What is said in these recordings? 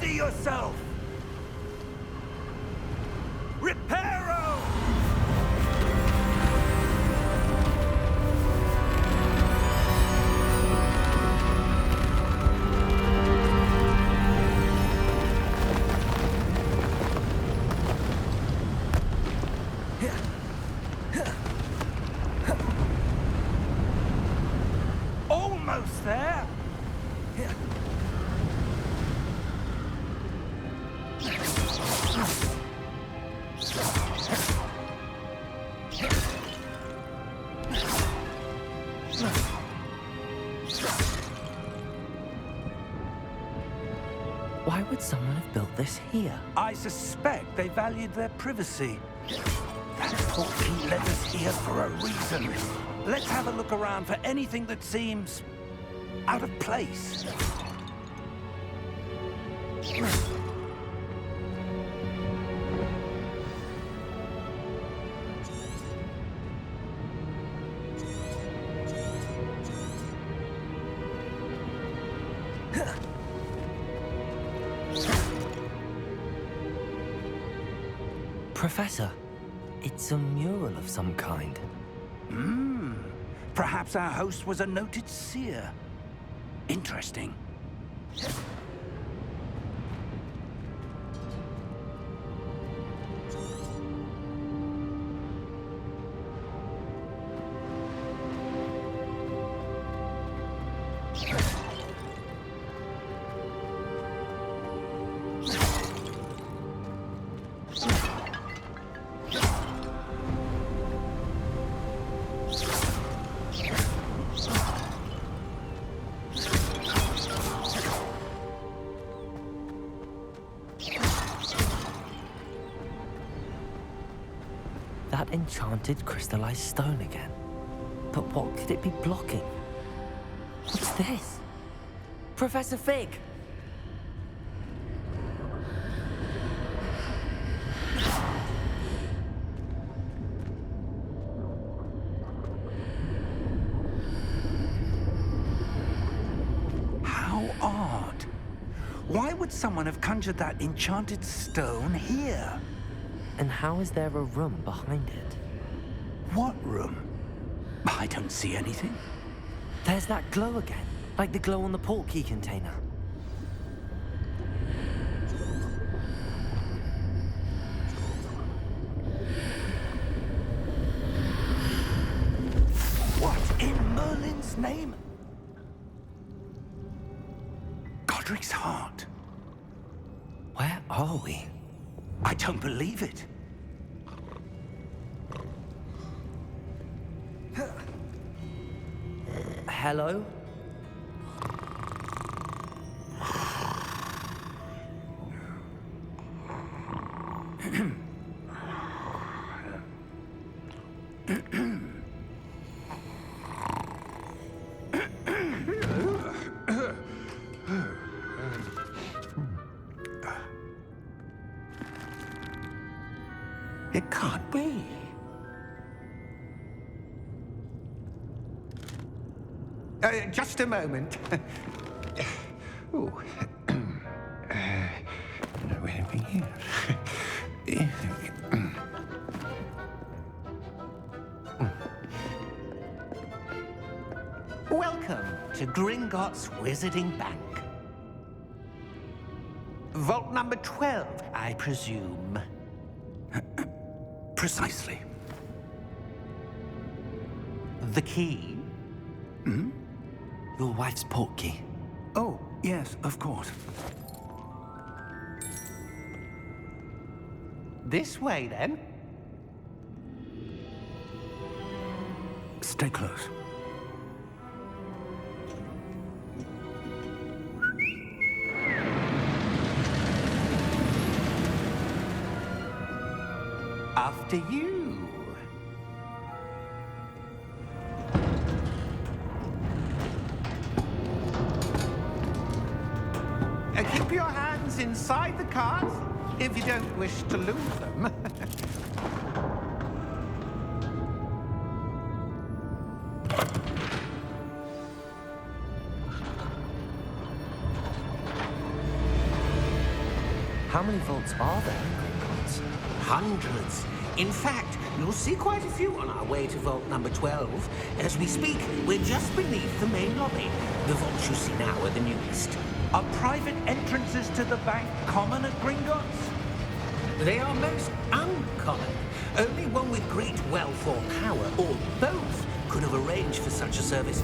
Steady yourself! Reparo! Almost there! Why would someone have built this here? I suspect they valued their privacy. That portkey led us here for a reason. Let's have a look around for anything that seems out of place. Professor, it's a mural of some kind. Perhaps our host was a noted seer. Interesting. That enchanted crystallized stone again. But what could it be blocking? What's this? Professor Fig! How odd. Why would someone have conjured that enchanted stone here? And how is there a room behind it? What room? I don't see anything. There's that glow again, like the glow on the portkey container. What in Merlin's name? Godric's heart. Where are we? I don't believe it. Hello? It can't be. Just a moment. Oh. Where are we here? Welcome to Gringotts Wizarding Bank. Vault number 12, I presume. Precisely. The key? Your wife's portkey. Oh, yes, of course. This way, then. Stay close. After you. Keep your hands inside the cards if you don't wish to lose them. How many vaults are there in Gringotts? Hundreds. In fact, you'll see quite a few on our way to vault number 12. As we speak, we're just beneath the main lobby. The vaults you see now are the newest. Are private entrances to the bank common at Gringotts? They are most uncommon. Only one with great wealth or power, or both, could have arranged for such a service.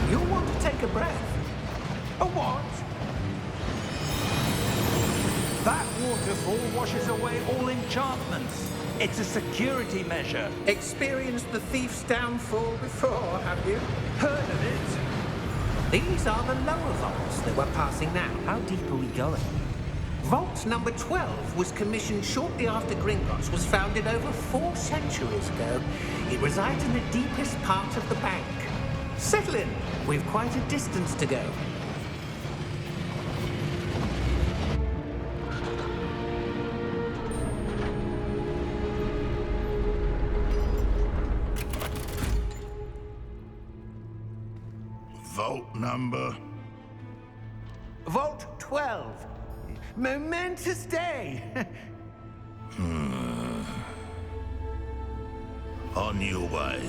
You'll want to take a breath. A what? That waterfall washes away all enchantments. It's a security measure. Experienced the thief's downfall before, have you? Heard of it? These are the lower vaults that we're passing now. How deep are we going? Vault number 12 was commissioned shortly after Gringotts was founded over 4 centuries ago. It resides in the deepest part of the bank. Settle in. We've quite a distance to go. Vault number? Vault 12. Momentous day. On your way.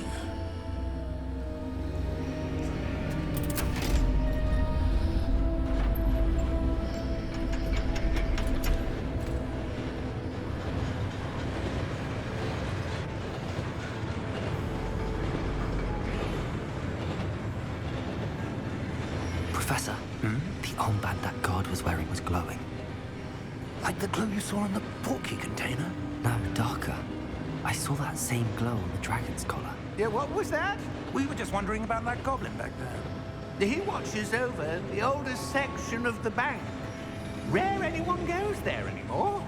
Professor, the armband that guard was wearing was glowing. Like the glow you saw in the porky container? No, darker. I saw that same glow on the dragon's collar. Yeah, what was that? We were just wondering about that goblin back there. He watches over the oldest section of the bank. Rare anyone goes there anymore.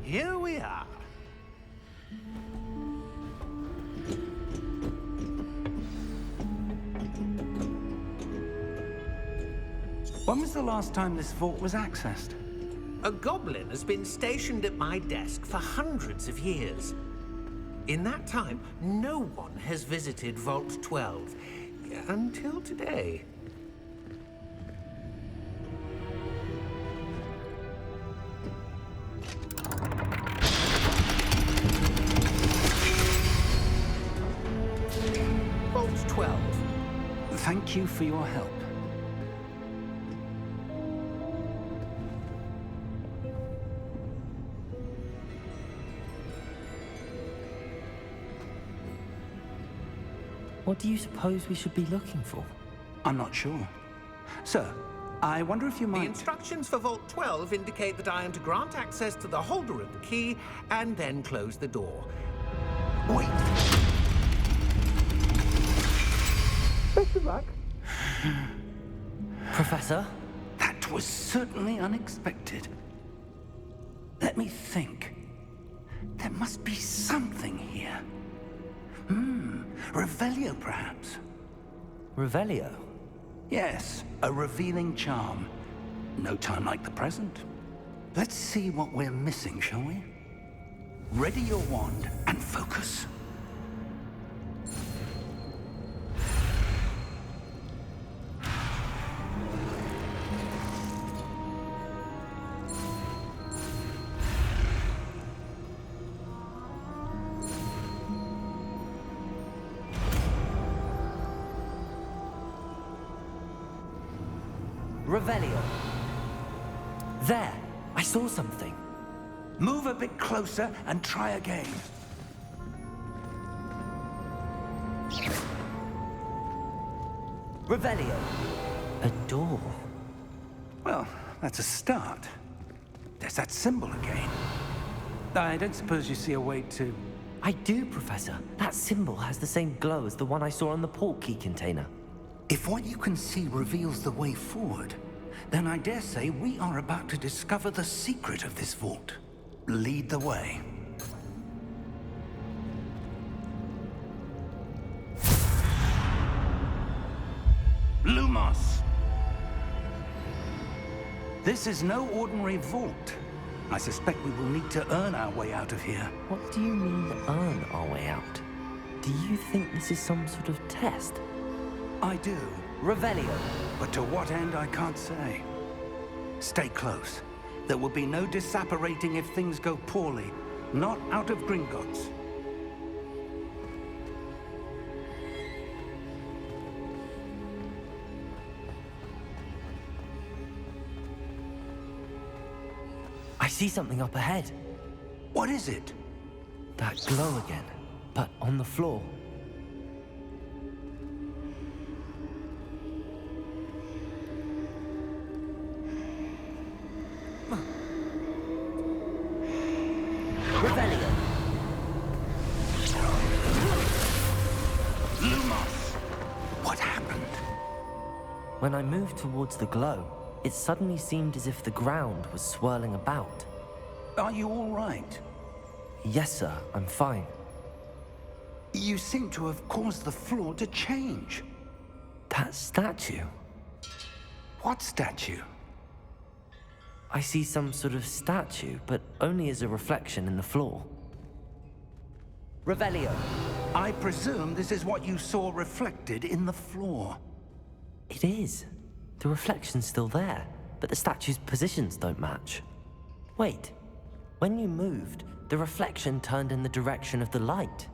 Here we are. When was the last time this vault was accessed? A goblin has been stationed at my desk for hundreds of years. In that time, no one has visited Vault 12 until today. Vault 12. Thank you for your help. What do you suppose we should be looking for? I'm not sure. Sir, I wonder if you The might... instructions for Vault 12 indicate that I am to grant access to the holder of the key and then close the door. Wait! Best of luck. Professor? That was certainly unexpected. Let me think. There must be something here. Revelio, perhaps? Revelio? Yes, a revealing charm. No time like the present. Let's see what we're missing, shall we? Ready your wand and focus. Revelio. There! I saw something. Move a bit closer and try again. Revelio. A door. Well, that's a start. There's that symbol again. I don't suppose you see a way to... I do, Professor. That symbol has the same glow as the one I saw on the port key container. If what you can see reveals the way forward, then I dare say we are about to discover the secret of this vault. Lead the way. Lumos! This is no ordinary vault. I suspect we will need to earn our way out of here. What do you mean, earn our way out? Do you think this is some sort of test? I do. Revelio. But to what end, I can't say. Stay close. There will be no disapparating if things go poorly. Not out of Gringotts. I see something up ahead. What is it? That glow again, but on the floor. Revelio. Lumos! What happened? When I moved towards the glow, it suddenly seemed as if the ground was swirling about. Are you all right? Yes, sir, I'm fine. You seem to have caused the floor to change. That statue. What statue? I see some sort of statue, but only as a reflection in the floor. Revelio. I presume this is what you saw reflected in the floor. It is. The reflection's still there, but the statue's positions don't match. Wait. When you moved, the reflection turned in the direction of the light.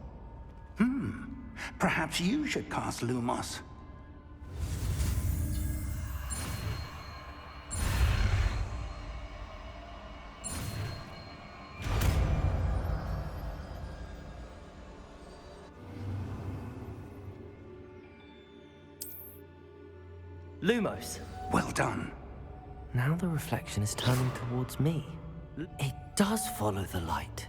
Perhaps you should cast Lumos. Lumos. Well done. Now the reflection is turning towards me. It does follow the light.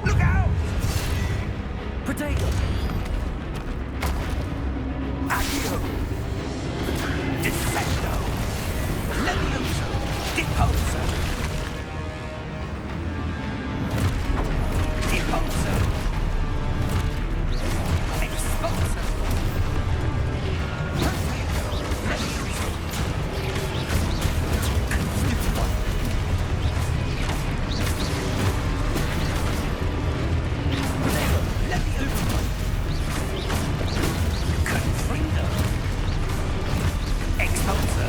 Look out! Potato! Accio! Dissecto! Levioso! Deposo! Deposo! Expulso! Perfecto! Levioso! Stupefy! Levioso! Confrindo! Expulso!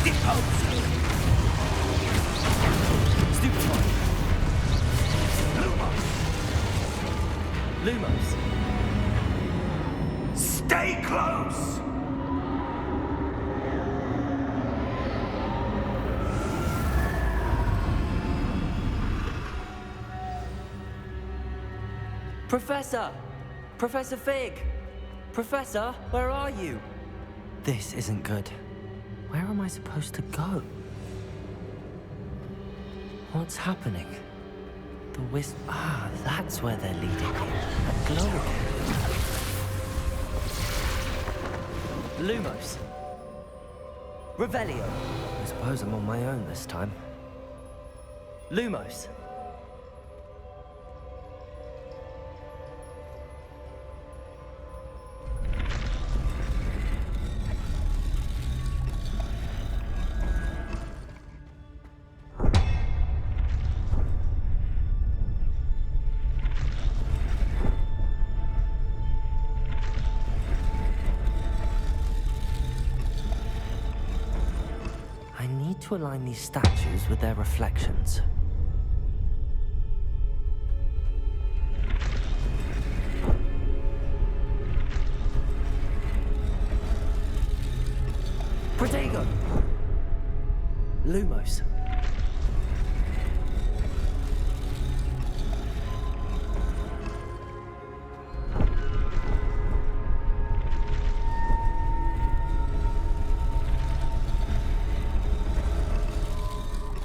Deposo! Stupefy! Lumos! Lumos. Stay close! Professor! Professor Fig! Professor, where are you? This isn't good. Where am I supposed to go? What's happening? The wisp... Ah, that's where they're leading me. That glow again. Lumos. Revelio. I suppose I'm on my own this time. Lumos. I need to align these statues with their reflections. Protego! Lumos.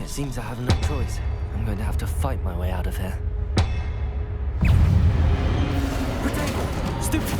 It seems I have no choice. I'm going to have to fight my way out of here. Protego! Stupefy!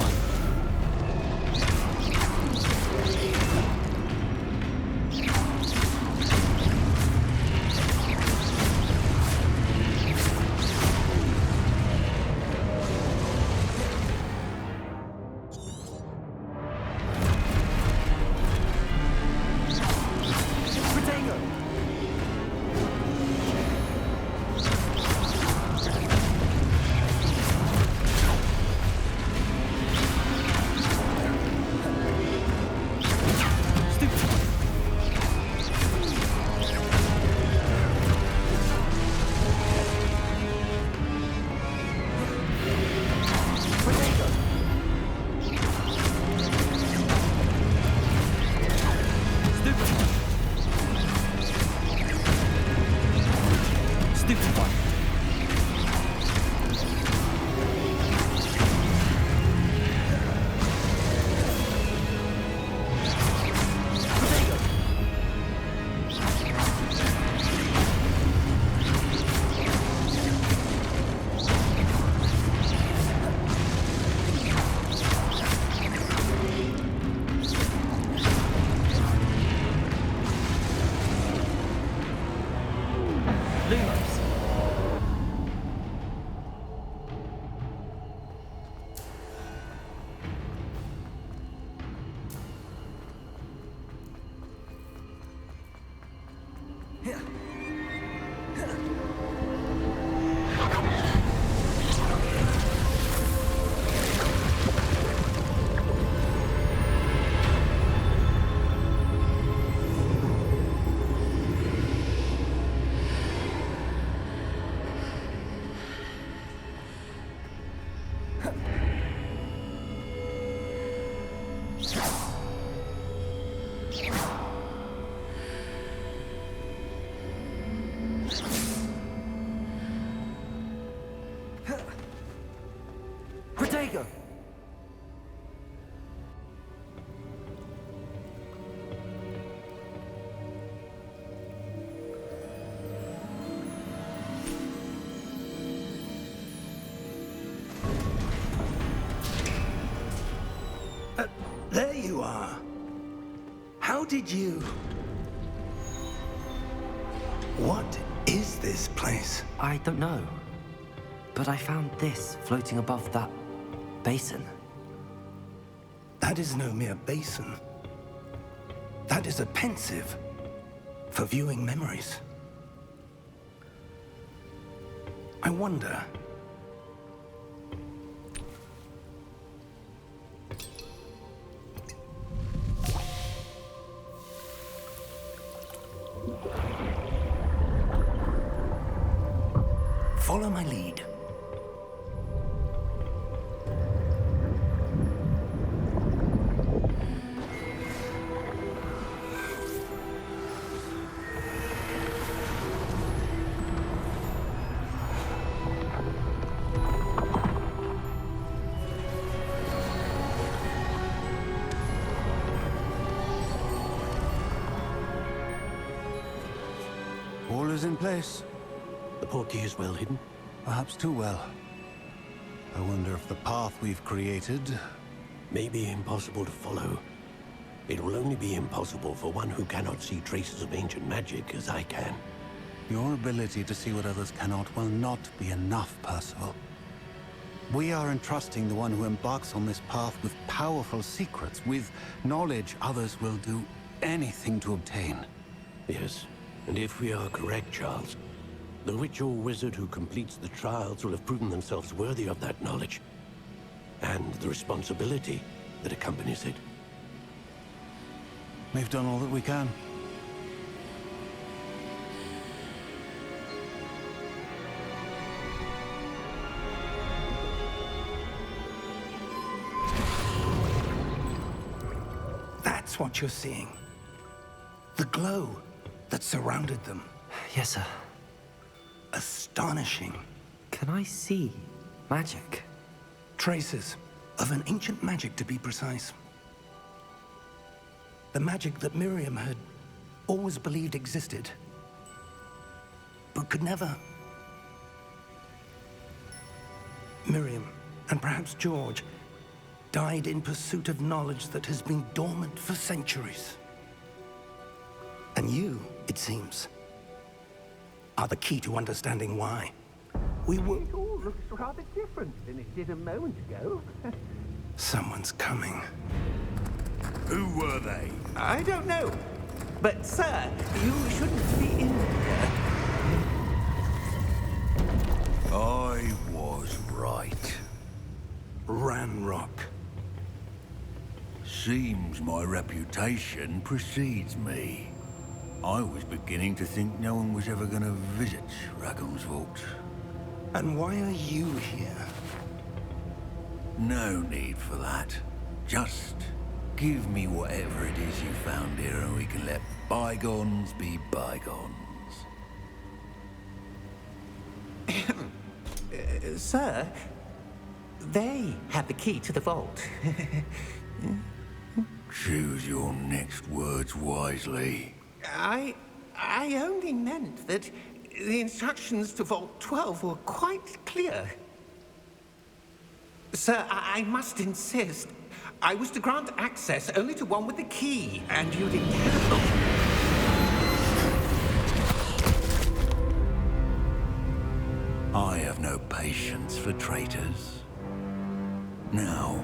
Protego! There you are. How did you... What is this place? I don't know. But I found this floating above that basin. That is no mere basin. That is a pensive for viewing memories. I wonder... Follow my lead. All is in place. The portkey is well hidden. Perhaps too well. I wonder if the path we've created... May be impossible to follow. It will only be impossible for one who cannot see traces of ancient magic as I can. Your ability to see what others cannot will not be enough, Percival. We are entrusting the one who embarks on this path with powerful secrets, with knowledge others will do anything to obtain. Yes, and if we are correct, Charles, the witch or wizard who completes the trials will have proven themselves worthy of that knowledge, and the responsibility that accompanies it. We've done all that we can. That's what you're seeing. The glow that surrounded them. Yes, sir. Astonishing. Can I see magic? Traces of an ancient magic, to be precise. The magic that Miriam had always believed existed, but could never. Miriam, and perhaps George, died in pursuit of knowledge that has been dormant for centuries. And you, it seems, are the key to understanding why. We were... It all looks rather different than it did a moment ago. Someone's coming. Who were they? I don't know. But, sir, you shouldn't be in here. I was right. Ranrock. Seems my reputation precedes me. I was beginning to think no one was ever gonna visit Raggum's vault. And why are you here? No need for that. Just give me whatever it is you found here and we can let bygones be bygones. Sir, they have the key to the vault. Choose your next words wisely. I only meant that the instructions to Vault 12 were quite clear. Sir, I must insist. I was to grant access only to one with the key, and you didn't have... I have no patience for traitors. Now,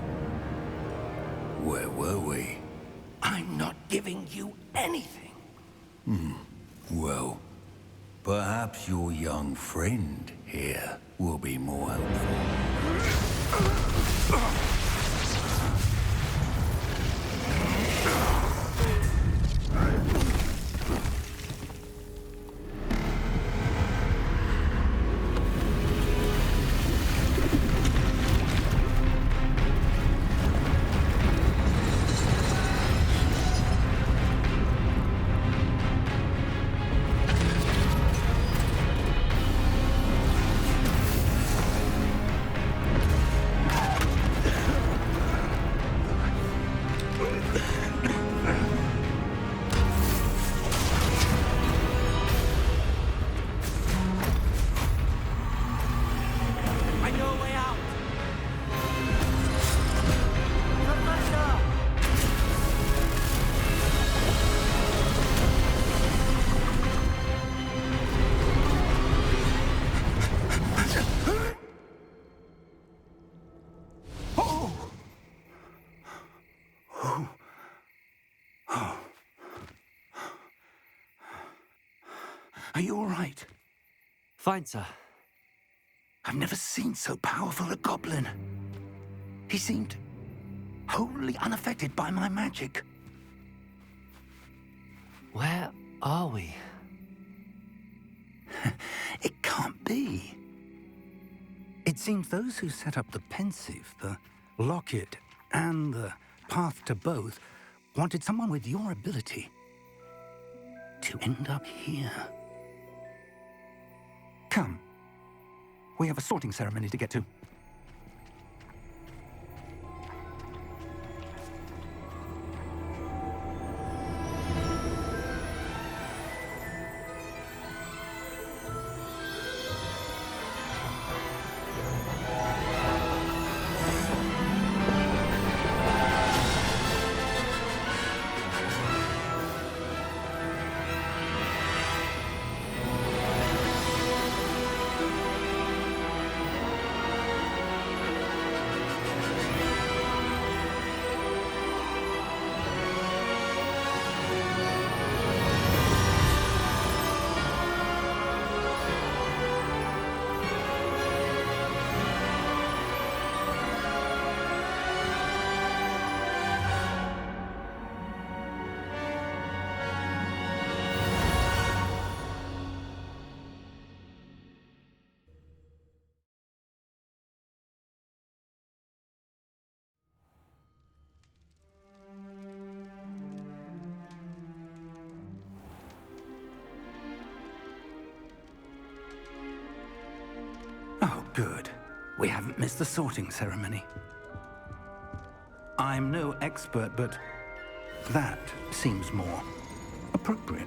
where were we? I'm not giving you anything. Well, perhaps your young friend here will be more helpful. Are you all right? Fine, sir. I've never seen so powerful a goblin. He seemed wholly unaffected by my magic. Where are we? It can't be. It seems those who set up the pensive, the locket, and the path to both wanted someone with your ability to end up here. Come. We have a sorting ceremony to get to. Oh, good. We haven't missed the sorting ceremony. I'm no expert, but that seems more appropriate.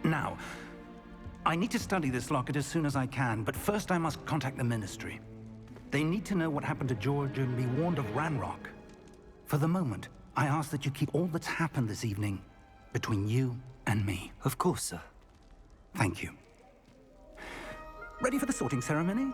Now, I need to study this locket as soon as I can, but first I must contact the Ministry. They need to know what happened to George and be warned of Ranrock. For the moment, I ask that you keep all that's happened this evening between you and me. Of course, sir. Thank you. Ready for the sorting ceremony?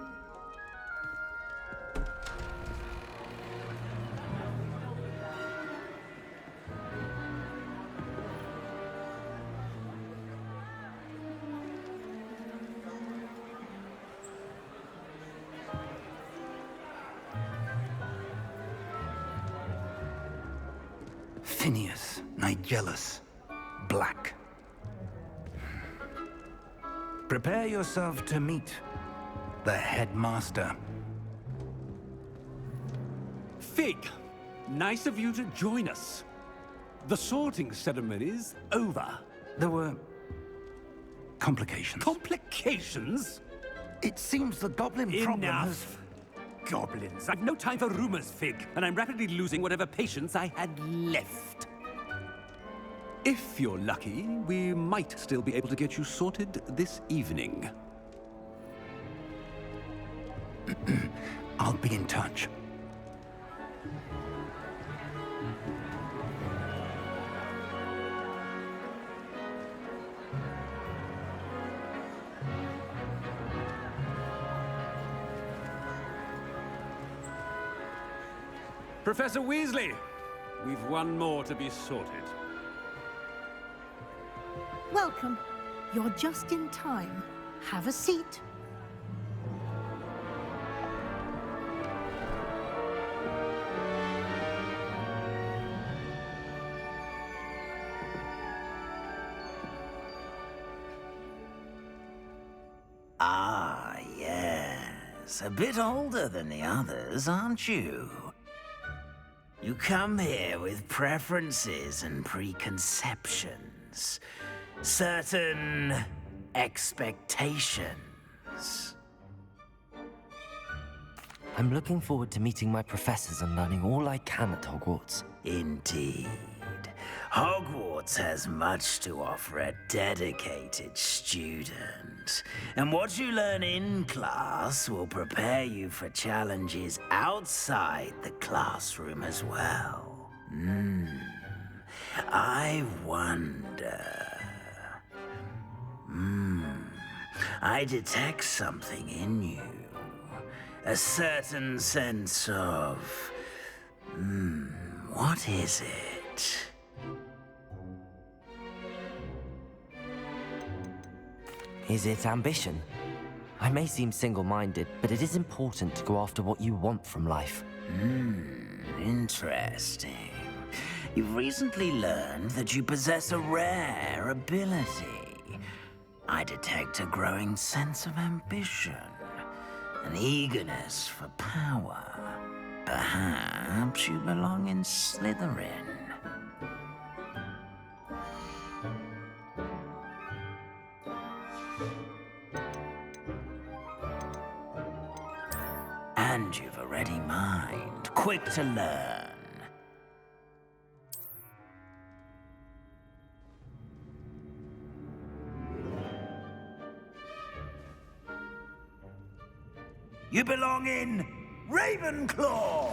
Phineas, Nigellus, Black. Prepare yourself to meet the headmaster. Fig, nice of you to join us. The sorting ceremony's over. There were complications. Complications? It seems the goblin problem has... Enough. Goblins. I've no time for rumors, Fig, and I'm rapidly losing whatever patience I had left. If you're lucky, we might still be able to get you sorted this evening. I'll be in touch. Professor Weasley, we've one more to be sorted. Welcome. You're just in time. Have a seat. Ah, yes. A bit older than the others, aren't you? You come here with preferences and preconceptions. Certain expectations. I'm looking forward to meeting my professors and learning all I can at Hogwarts. Indeed. Hogwarts has much to offer a dedicated student. And what you learn in class will prepare you for challenges outside the classroom as well. I wonder... I detect something in you. A certain sense of... what is it? Is it ambition? I may seem single-minded, but it is important to go after what you want from life. Interesting. You've recently learned that you possess a rare ability. I detect a growing sense of ambition, an eagerness for power. Perhaps you belong in Slytherin. And you've a ready mind, quick to learn. You belong in Ravenclaw!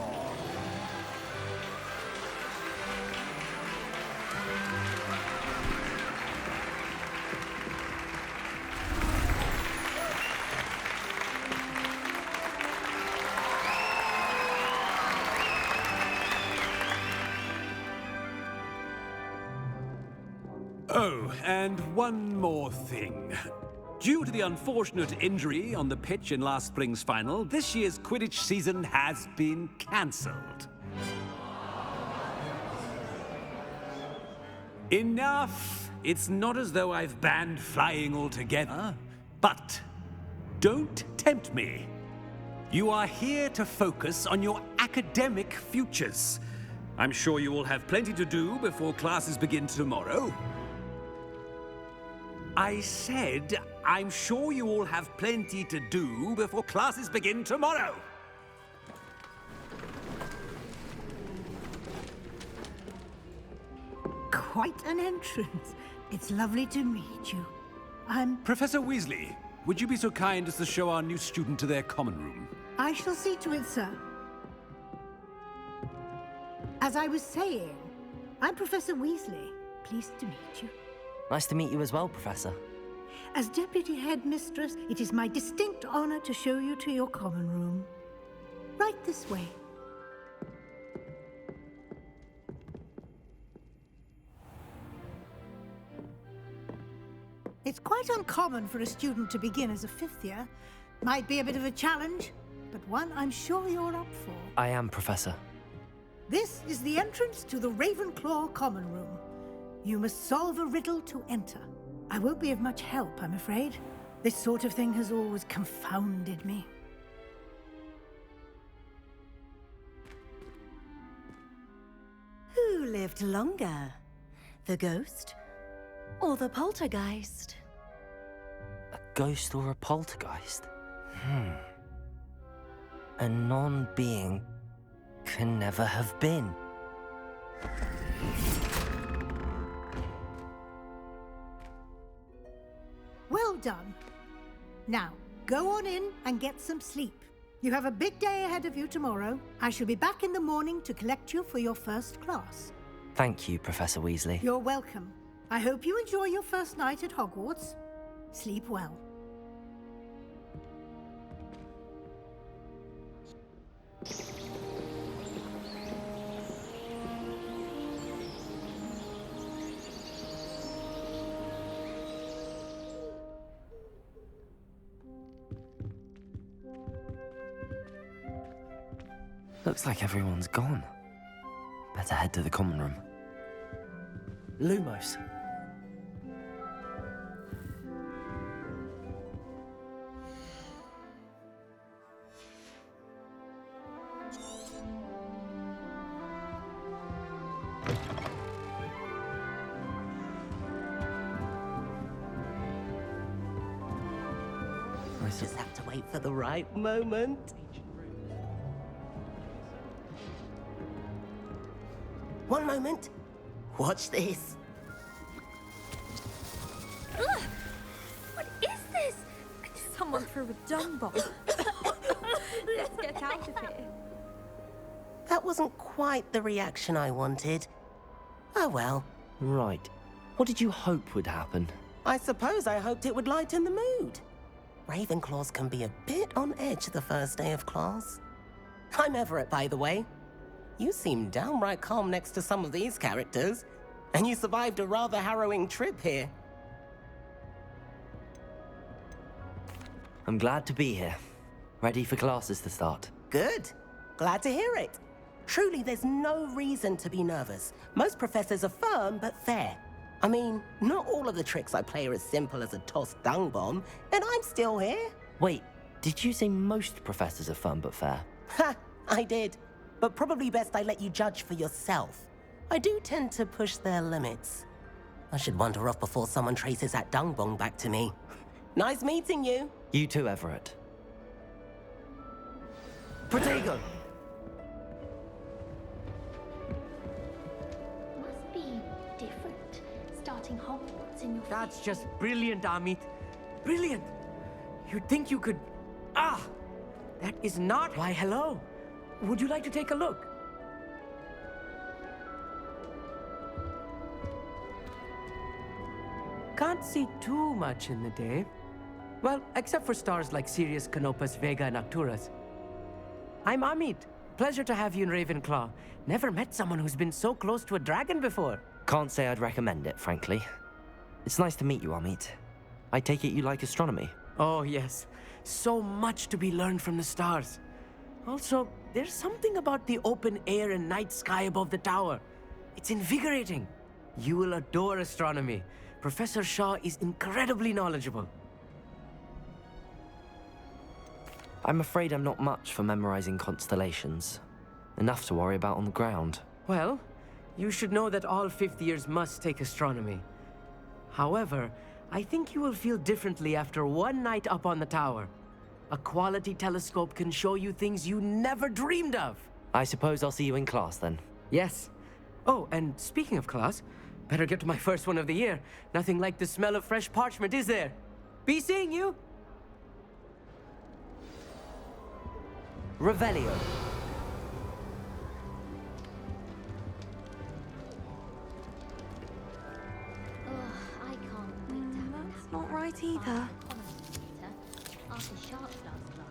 Oh, and one more thing. Due to the unfortunate injury on the pitch in last spring's final, this year's Quidditch season has been cancelled. Enough! It's not as though I've banned flying altogether, but don't tempt me. You are here to focus on your academic futures. I'm sure you will have plenty to do before classes begin tomorrow. I said, I'm sure you all have plenty to do before classes begin tomorrow. Quite an entrance. It's lovely to meet you. I'm... Professor Weasley, would you be so kind as to show our new student to their common room? I shall see to it, sir. As I was saying, I'm Professor Weasley. Pleased to meet you. Nice to meet you as well, Professor. As Deputy Headmistress, it is my distinct honor to show you to your common room. Right this way. It's quite uncommon for a student to begin as a fifth year. Might be a bit of a challenge, but one I'm sure you're up for. I am, Professor. This is the entrance to the Ravenclaw common room. You must solve a riddle to enter. I won't be of much help, I'm afraid. This sort of thing has always confounded me. Who lived longer? The ghost or the poltergeist? A ghost or a poltergeist? A non-being can never have been. Well done. Now, go on in and get some sleep. You have a big day ahead of you tomorrow. I shall be back in the morning to collect you for your first class. Thank you, Professor Weasley. You're welcome. I hope you enjoy your first night at Hogwarts. Sleep well. Looks like everyone's gone. Better head to the common room. Lumos. Just have to wait for the right moment. One moment. Watch this. Ugh! What is this? Someone threw a dung bomb. Let's get out of here. That wasn't quite the reaction I wanted. Oh well. Right. What did you hope would happen? I suppose I hoped it would lighten the mood. Ravenclaws can be a bit on edge the first day of class. I'm Everett, by the way. You seem downright calm next to some of these characters, and you survived a rather harrowing trip here. I'm glad to be here. Ready for classes to start. Good. Glad to hear it. Truly, there's no reason to be nervous. Most professors are firm but fair. I mean, not all of the tricks I play are as simple as a tossed dung bomb, and I'm still here. Wait, did you say most professors are fun but fair? Ha! I did. But probably best I let you judge for yourself. I do tend to push their limits. I should wander off before someone traces that dung bomb back to me. Nice meeting you. You too, Everett. Protego! Must be different, starting Hogwarts in your That's just brilliant, Amit. Brilliant! You'd think you could... Ah! That is not... Why, hello. Would you like to take a look? Can't see too much in the day. Well, except for stars like Sirius, Canopus, Vega, and Arcturus. I'm Amit. Pleasure to have you in Ravenclaw. Never met someone who's been so close to a dragon before. Can't say I'd recommend it, frankly. It's nice to meet you, Amit. I take it you like astronomy? Oh, yes. So much to be learned from the stars. Also, there's something about the open air and night sky above the tower. It's invigorating. You will adore astronomy. Professor Shaw is incredibly knowledgeable. I'm afraid I'm not much for memorizing constellations. Enough to worry about on the ground. Well, you should know that all fifth years must take astronomy. However, I think you will feel differently after one night up on the tower. A quality telescope can show you things you never dreamed of. I suppose I'll see you in class then. Yes. Oh, and speaking of class, better get to my first one of the year. Nothing like the smell of fresh parchment, is there? Be seeing you! Revelio. I can't wait to have That's not right either. after Sharp's last class.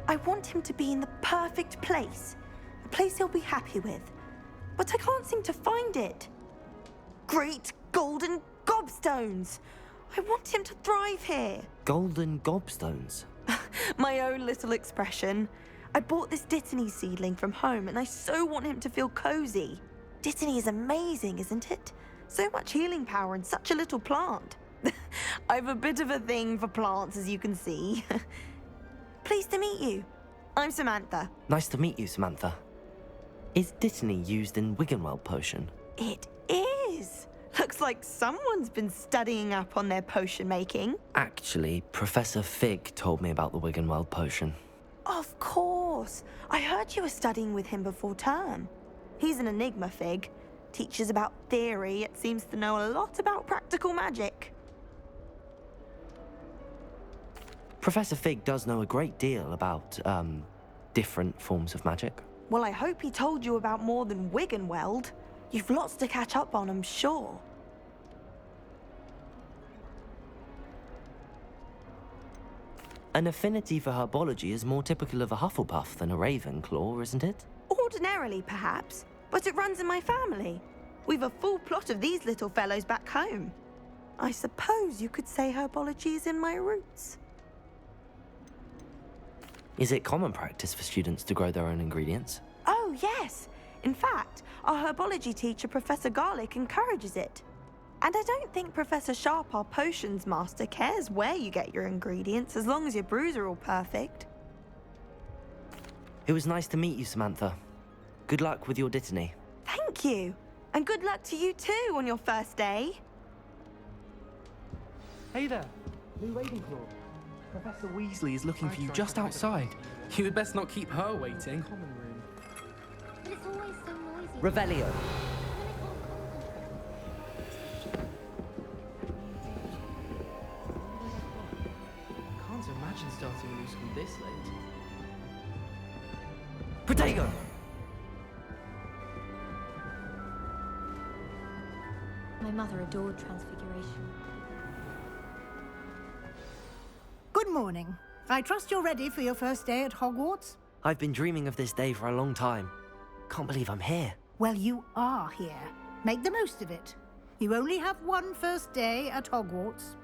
I want him to be in the perfect place. A place he'll be happy with. But I can't seem to find it. Great golden gobstones! I want him to thrive here. Golden gobstones. My own little expression. I bought this Dittany seedling from home and I so want him to feel cozy. Dittany is amazing, isn't it? So much healing power in such a little plant. I've a bit of a thing for plants, as you can see. Pleased to meet you. I'm Samantha. Nice to meet you, Samantha. Is Dittany used in Wiggenweld potion? It is. Looks like someone's been studying up on their potion making. Actually, Professor Fig told me about the Wiggenweld potion. Of course. I heard you were studying with him before term. He's an enigma, Fig. Teaches about theory, yet seems to know a lot about practical magic. Professor Fig does know a great deal about, different forms of magic. Well, I hope he told you about more than Wiggenweld. You've lots to catch up on, I'm sure. An affinity for herbology is more typical of a Hufflepuff than a Ravenclaw, isn't it? Ordinarily, perhaps, but it runs in my family. We've a full plot of these little fellows back home. I suppose you could say herbology is in my roots. Is it common practice for students to grow their own ingredients? Oh, yes. In fact, our herbology teacher, Professor Garlick, encourages it. And I don't think Professor Sharp, our potions master, cares where you get your ingredients, as long as your brews are all perfect. It was nice to meet you, Samantha. Good luck with your Dittany. Thank you. And good luck to you too on your first day. Hey there, new Ravenclaw. Professor Weasley is looking for you just outside. You had best not keep her waiting. Common room. But it's always so noisy. Revelio. Can't imagine starting a new school this late. Protego! My mother adored Transfiguration. Good morning. I trust you're ready for your first day at Hogwarts? I've been dreaming of this day for a long time. Can't believe I'm here. Well, you are here. Make the most of it. You only have one first day at Hogwarts.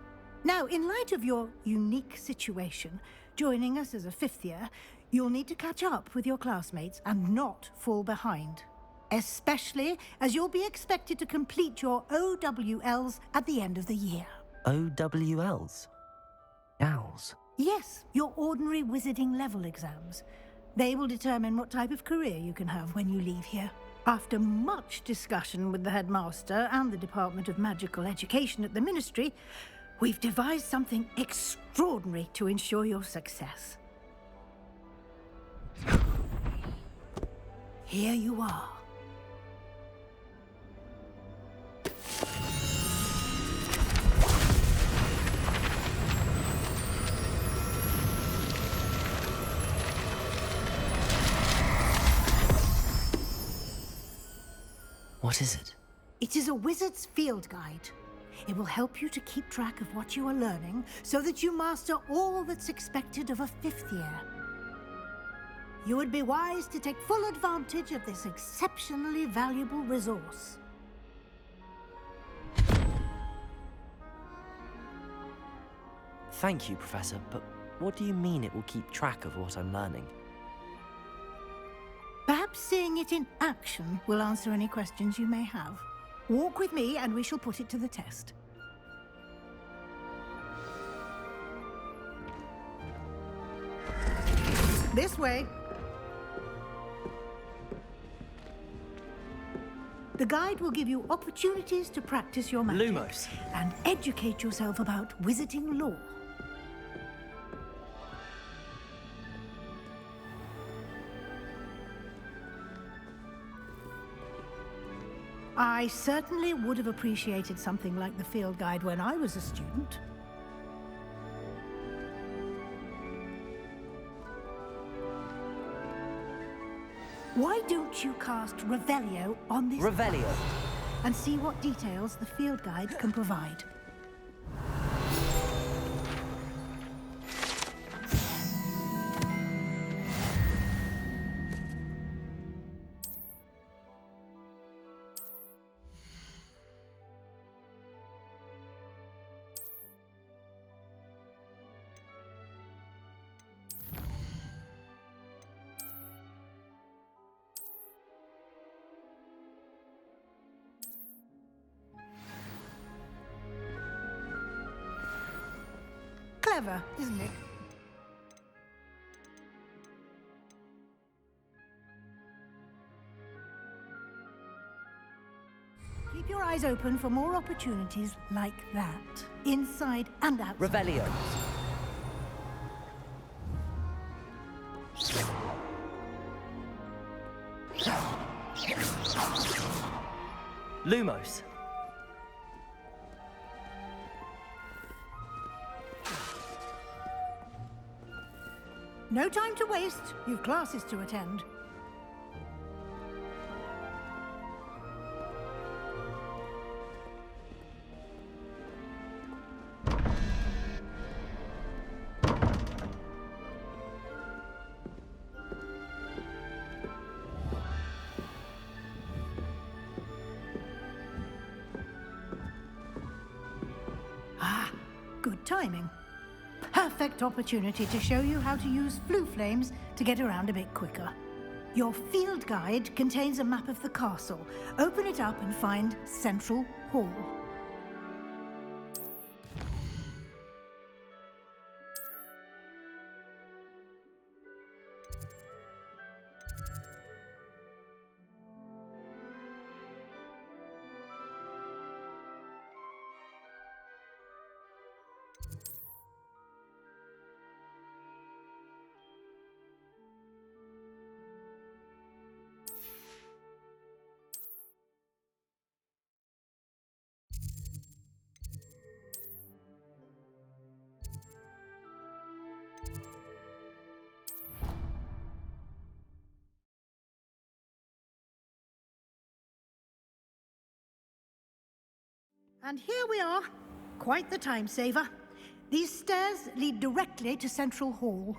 Now, in light of your unique situation, joining us as a fifth year, you'll need to catch up with your classmates and not fall behind. Especially as you'll be expected to complete your OWLs at the end of the year. OWLs? Owls? Yes, your ordinary wizarding level exams. They will determine what type of career you can have when you leave here. After much discussion with the headmaster and the Department of Magical Education at the Ministry, we've devised something extraordinary to ensure your success. Here you are. What is it? It is a wizard's field guide. It will help you to keep track of what you are learning so that you master all that's expected of a fifth year. You would be wise to take full advantage of this exceptionally valuable resource. Thank you, Professor, but what do you mean it will keep track of what I'm learning? Perhaps seeing it in action will answer any questions you may have. Walk with me and we shall put it to the test. This way. The guide will give you opportunities to practice your magic. Lumos. And educate yourself about wizarding lore. I certainly would have appreciated something like the field guide when I was a student. Why don't you cast Revelio on this Revelio. and see what details the field guide can provide? Clever, isn't it? Keep your eyes open for more opportunities like that, inside and outside. Revelio. Lumos. No time to waste. You've classes to attend. Ah, good timing. Perfect opportunity to show you how to use flue flames to get around a bit quicker. Your field guide contains a map of the castle. Open it up and find Central Hall. And here we are. Quite the time saver. These stairs lead directly to Central Hall.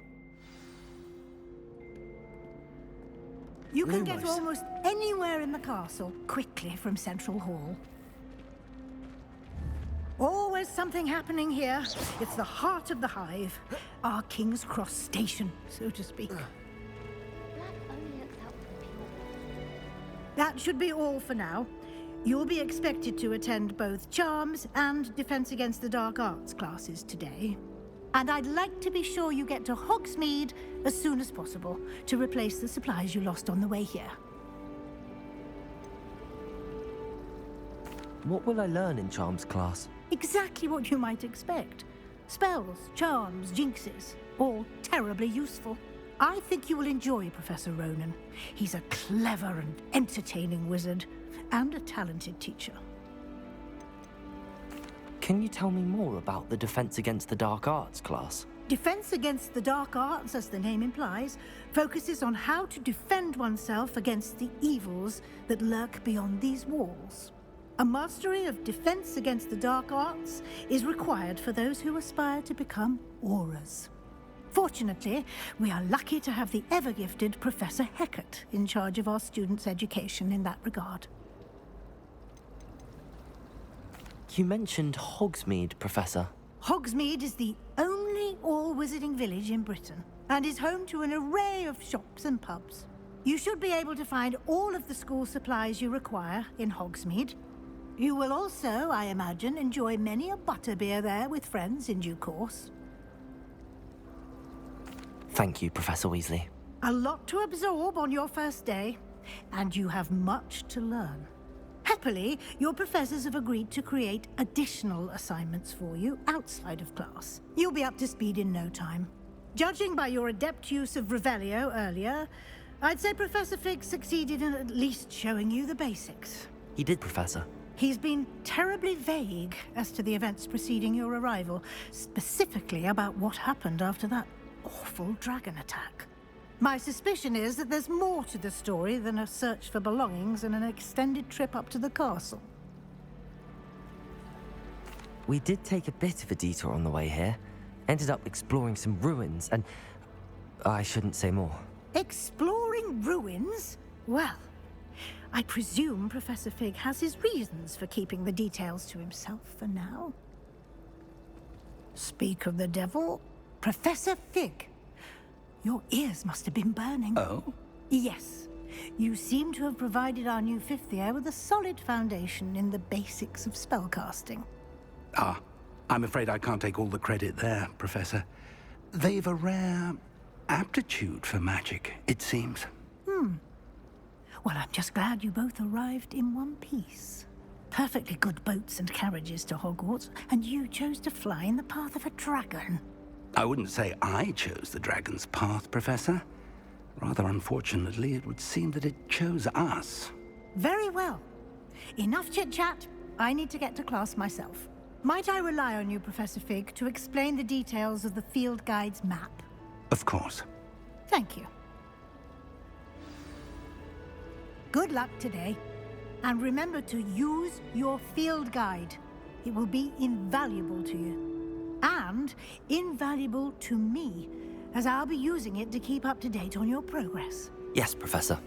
You can get almost anywhere in the castle quickly from Central Hall. Always something happening here. It's the heart of the hive. Our King's Cross station, so to speak. That should be all for now. You'll be expected to attend both Charms and Defense Against the Dark Arts classes today. And I'd like to be sure you get to Hogsmeade as soon as possible to replace the supplies you lost on the way here. What will I learn in Charms class? Exactly what you might expect. Spells, charms, jinxes, all terribly useful. I think you will enjoy Professor Ronan. He's a clever and entertaining wizard, and a talented teacher. Can you tell me more about the Defense Against the Dark Arts class? Defense Against the Dark Arts, as the name implies, focuses on how to defend oneself against the evils that lurk beyond these walls. A mastery of Defense Against the Dark Arts is required for those who aspire to become auras. Fortunately, we are lucky to have the ever-gifted Professor Hecat in charge of our students' education in that regard. You mentioned Hogsmeade, Professor. Hogsmeade is the only all-wizarding village in Britain and is home to an array of shops and pubs. You should be able to find all of the school supplies you require in Hogsmeade. You will also, I imagine, enjoy many a butterbeer there with friends in due course. Thank you, Professor Weasley. A lot to absorb on your first day, and you have much to learn. Happily, your professors have agreed to create additional assignments for you outside of class. You'll be up to speed in no time. Judging by your adept use of Revelio earlier, I'd say Professor Fig succeeded in at least showing you the basics. He did, Professor. He's been terribly vague as to the events preceding your arrival, specifically about what happened after that awful dragon attack. My suspicion is that there's more to the story than a search for belongings and an extended trip up to the castle. We did take a bit of a detour on the way here. Ended up exploring some ruins and... I shouldn't say more. Exploring ruins? Well, I presume Professor Fig has his reasons for keeping the details to himself for now. Speak of the devil, Professor Fig. Your ears must have been burning. Oh? Yes. You seem to have provided our new fifth year with a solid foundation in the basics of spellcasting. Ah, I'm afraid I can't take all the credit there, Professor. They've a rare aptitude for magic, it seems. Well, I'm just glad you both arrived in one piece. Perfectly good boats and carriages to Hogwarts, and you chose to fly in the path of a dragon. I wouldn't say I chose the dragon's path, Professor. Rather unfortunately, it would seem that it chose us. Very well. Enough chit-chat. I need to get to class myself. Might I rely on you, Professor Fig, to explain the details of the field guide's map? Of course. Thank you. Good luck today. And remember to use your field guide. It will be invaluable to you. And invaluable to me, as I'll be using it to keep up to date on your progress. Yes, Professor.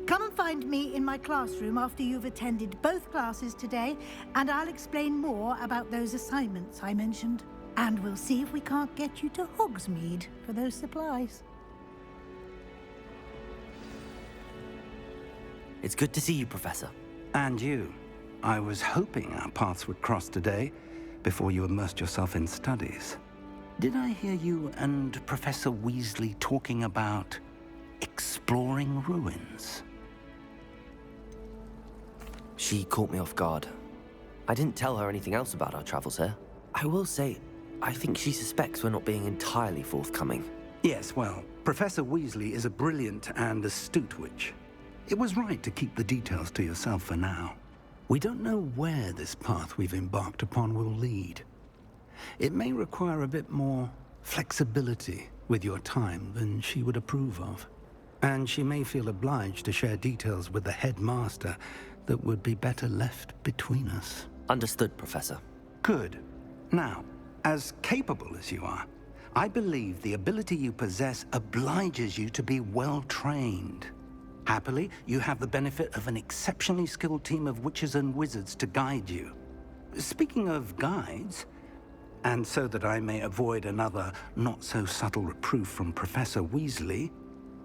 Come and find me in my classroom after you've attended both classes today, and I'll explain more about those assignments I mentioned. And we'll see if we can't get you to Hogsmeade for those supplies. It's good to see you, Professor. And you. I was hoping our paths would cross today, before you immersed yourself in studies. Did I hear you and Professor Weasley talking about exploring ruins? She caught me off guard. I didn't tell her anything else about our travels here. I will say, I think she suspects we're not being entirely forthcoming. Yes, well, Professor Weasley is a brilliant and astute witch. It was right to keep the details to yourself for now. We don't know where this path we've embarked upon will lead. It may require a bit more flexibility with your time than she would approve of. And she may feel obliged to share details with the headmaster that would be better left between us. Understood, Professor. Good. Now, as capable as you are, I believe the ability you possess obliges you to be well trained. Happily, you have the benefit of an exceptionally skilled team of witches and wizards to guide you. Speaking of guides, and so that I may avoid another not-so-subtle reproof from Professor Weasley,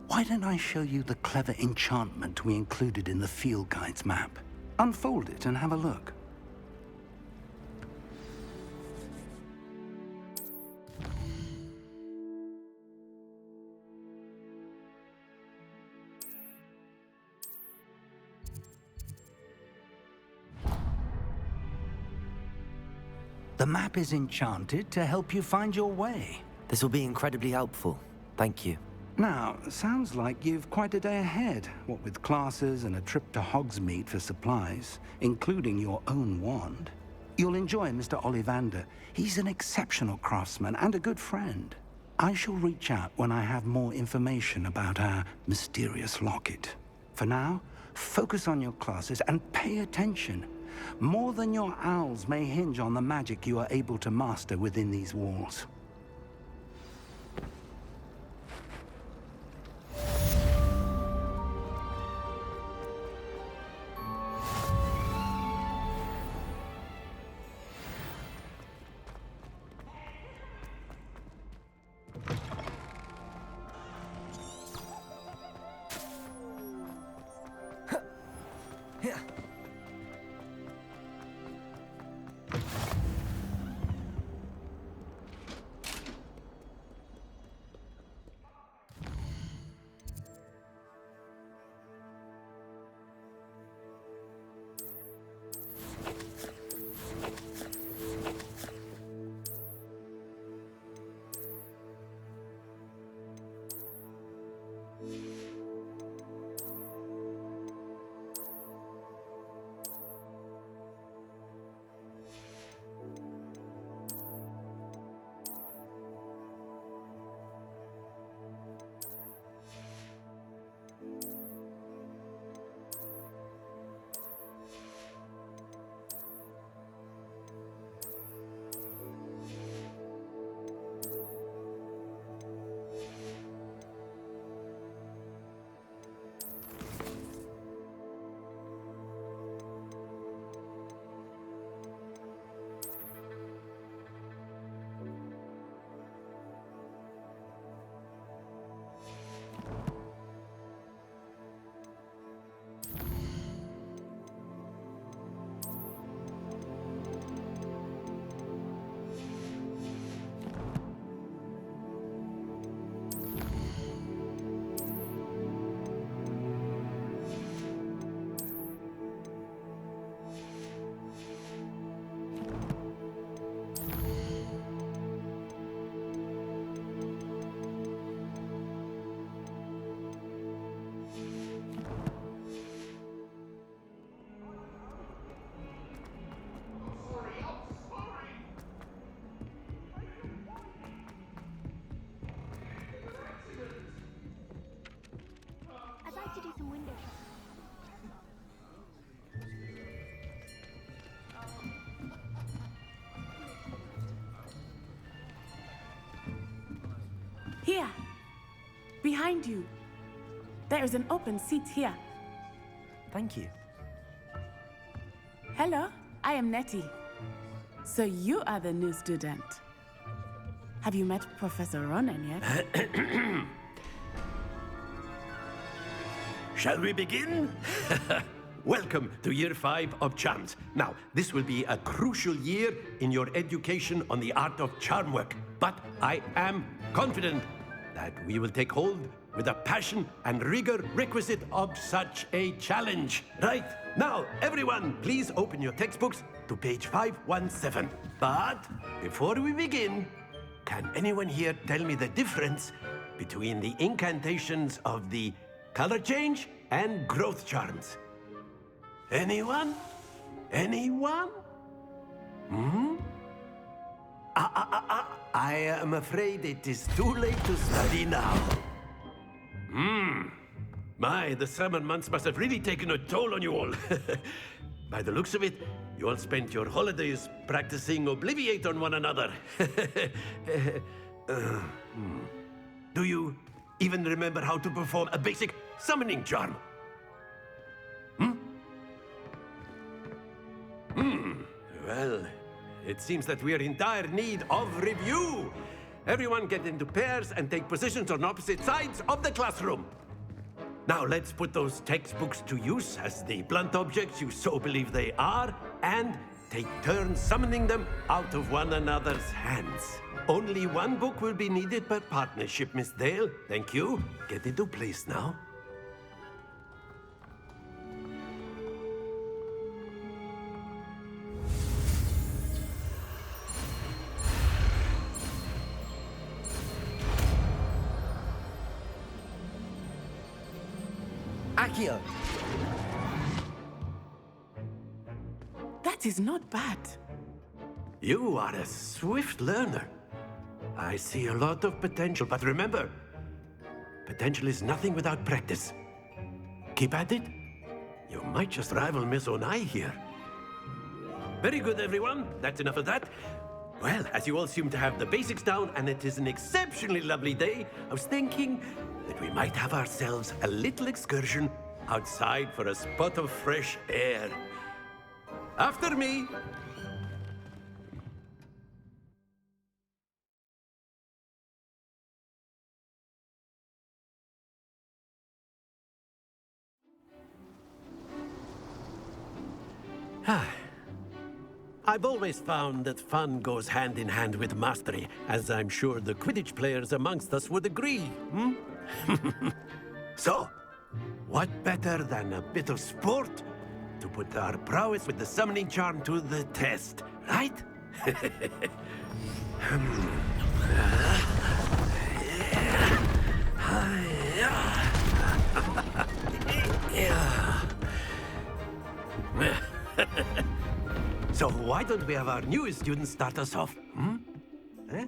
why don't I show you the clever enchantment we included in the field guide's map? Unfold it and have a look. The map is enchanted to help you find your way. This will be incredibly helpful. Thank you. Now, sounds like you've quite a day ahead, what with classes and a trip to Hogsmeade for supplies, including your own wand. You'll enjoy Mr. Ollivander. He's an exceptional craftsman and a good friend. I shall reach out when I have more information about our mysterious locket. For now, focus on your classes and pay attention. More than your owls may hinge on the magic you are able to master within these walls. behind you. There is an open seat here. Thank you. Hello, I am Nettie. So you are the new student. Have you met Professor Ronan yet? Shall we begin? Welcome to Year 5 of Charms. Now, this will be a crucial year in your education on the art of charm work. But I am confident that we will take hold with the passion and rigor requisite of such a challenge. Right, now, everyone, please open your textbooks to page 517. But before we begin, can anyone here tell me the difference between the incantations of the color change and growth charms? Anyone? Anyone? I am afraid it is too late to study now. My, the summer months must have really taken a toll on you all. By the looks of it, you all spent your holidays practicing Obliviate on one another. Do you even remember how to perform a basic summoning charm? Well, it seems that we are in dire need of review. Everyone get into pairs and take positions on opposite sides of the classroom. Now let's put those textbooks to use as the blunt objects you so believe they are, and take turns summoning them out of one another's hands. Only one book will be needed per partnership, Miss Dale. Thank you. Get into place now. Accio! That is not bad. You are a swift learner. I see a lot of potential, but remember, potential is nothing without practice. Keep at it. You might just rival Miss Onai here. Very good, everyone. That's enough of that. Well, as you all seem to have the basics down, and it is an exceptionally lovely day, I was thinking that we might have ourselves a little excursion outside for a spot of fresh air. After me. I've always found that fun goes hand in hand with mastery, as I'm sure the Quidditch players amongst us would agree. So, what better than a bit of sport to put our prowess with the summoning charm to the test, right? So why don't we have our newest student start us off? Eh?